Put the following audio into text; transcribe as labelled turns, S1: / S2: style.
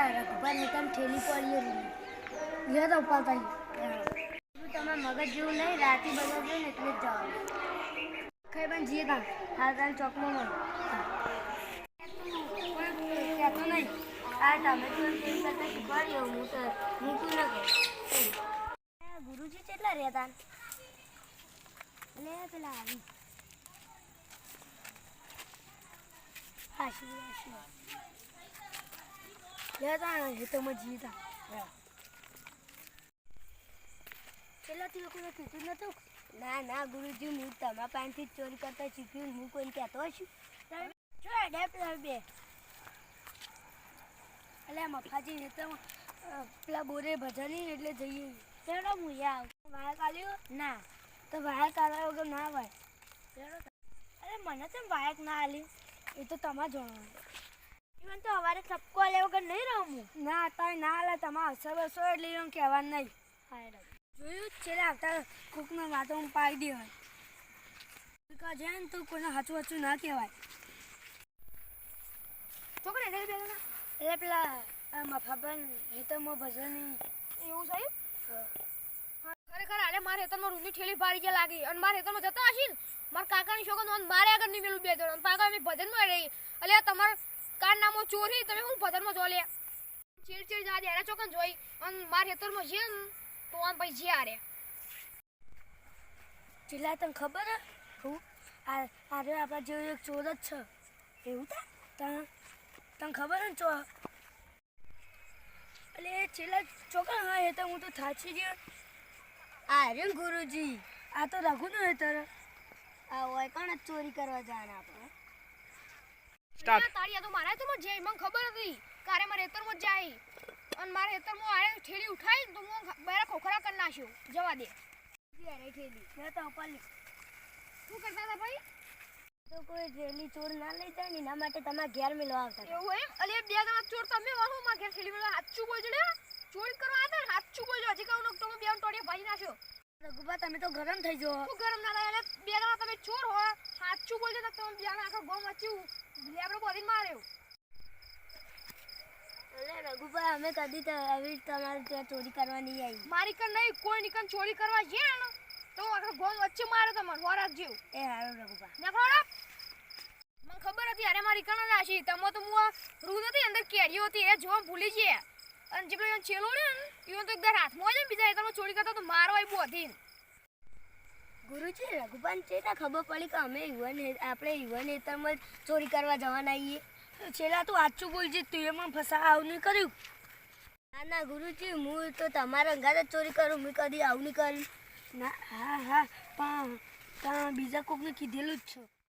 S1: પેલા રઘુભાઈ તમ ઠેલી પડી લે તો ઉપાડતા તમારા મગજ જેવું નહીં રાતી બનાવજો ને એટલે જ જવાનું ખાઈ પણ જઈએ તા હાલ તાર ચોકમાં મળે કહેતો નહીં આ તમે તો એમ કરતા શીખવાડ્યો હું તો મૂકું ન કહે ગુરુજી કેટલા રહેતા એટલે પેલા આવી હાશી લેતા એ તો મત જીતા પેલાથી લોકોને કીધું નતું ના ના ગુરુજી હું તમારા પાસેથી જ ચોરી કરતા શીખ્યું હું કોઈને કહેતો છું જો ડે પેલા બે એટલે મફાજી તો પેલા બોરે ભજની એટલે જઈએ ચલો હું આવ વાયર કાઢ્યો ના તો વાયર કાઢ્યા વગર ના ભાઈ અરે મને તો વાયર ના આલી એ તો તમારે જોવાનું ઇવન તો અમારે ઠપકો આલ્યા વગર નહીં રહું ના તારે ના આલે તમારે અસર બસો એટલે એમ કહેવાનું નહીં જોયું જ છે આવતા કોકનો વાતો હું પાડી દેવાય જાય ને તો કોઈને હાચું હાચું ના કહેવાય છોકરા એટલે પેલા મફાબન હેતરમાં ભજન એવું સાહેબ ખરેખર આલે મારે હેતરમાં રૂની ઠેલી ભારી ગયા લાગી અને મારે હેતરમાં જતા હશી ને મારા કાકાની છોકરો મારે આગળ નહીં મેલું બે જણ કાકા અમે ભજનમાં રહી એટલે તમારા કારનામો ચોરી તમે હું ભજનમાં જો લે ચીડ જા દે ચોકન જોઈ અને મારા હેતરમાં છે ને તો આમ પછી જ્યાં રે ચીલા તને ખબર હે હું આ આપણા જેવો એક ચોર જ છે એવું તને ખબર ને ચો એટલે છેલ્લા ચોકન હા એ તો હું તો થાચી ગયો અરે ગુરુજી આ તો રઘુનો હેતર આ હોય કોણ ચોરી કરવા જાણ આપણે સ્ટાર્ટ તાળિયા તો મારા તો મત જાય મને ખબર હતી કારે મારે હેતરમાં જાય અને મારે હેતરમાં આરે ઠેલી ઉઠાઈ તો હું બહાર ખોખરા કરી નાખ્યો જવા દે અરે ઠેલી મેં તો ઉપાડી શું કરતા હતા ભાઈ તો કોઈ ઠેલી ચોર ના લઈ જાય ને એના માટે તમારા ઘેર મેળવા આવતા એવું એમ અલે બે જણા ચોર તમે વાહો માં ઘેર ઠેલી મેળવા હાચું બોલજો ને ચોરી કરવા હતા હાચું બોલજો હજી કહું તો તમે બે ટોડિયા ભાઈ નાખ્યો રઘુબા તમે તો ગરમ થઈ જો શું ગરમ ના થાય એટલે બે જણા તમે ચોર હો હાચું બોલજો તો તમે બે જણા આખો ગોમ વચ્યું લેબરો બોધી માર્યો અલે રઘુબા અમે કદી તો આવી તમારે ત્યાં ચોરી કરવા નહીં આવી મારી કર નહીં કોઈ નીકન ચોરી કરવા છે ને તો આખો ગોમ વચ્ચે માર્યો તમને હોરાક જેવું એ હારો રઘુબા નખોડા મને ખબર હતી અરે મારી કણ રાશી તમો તો હું રૂ નથી અંદર કેરીઓ હતી એ જોવા ભૂલી છે અને જે પેલો છેલો ને ઈવન તો એકદમ હાથમાં જ બીજા એકમાં ચોરી કરતા તો મારવાય બોધી ગુરુજી રઘુબાન ચેતા ખબર પડી કે અમે આપણે યુવાન હેતરમાં ચોરી કરવા જવાના આવીએ છેલ્લા તું સાચું બોલજે તું એમાં ફસા આવું નહીં કર્યું ના ના ગુરુજી હું તો તમારા અંગાત જ ચોરી કરું મેં કદી આવું નહીં કર્યું ના હા પણ બીજા કોકને કીધેલું જ છો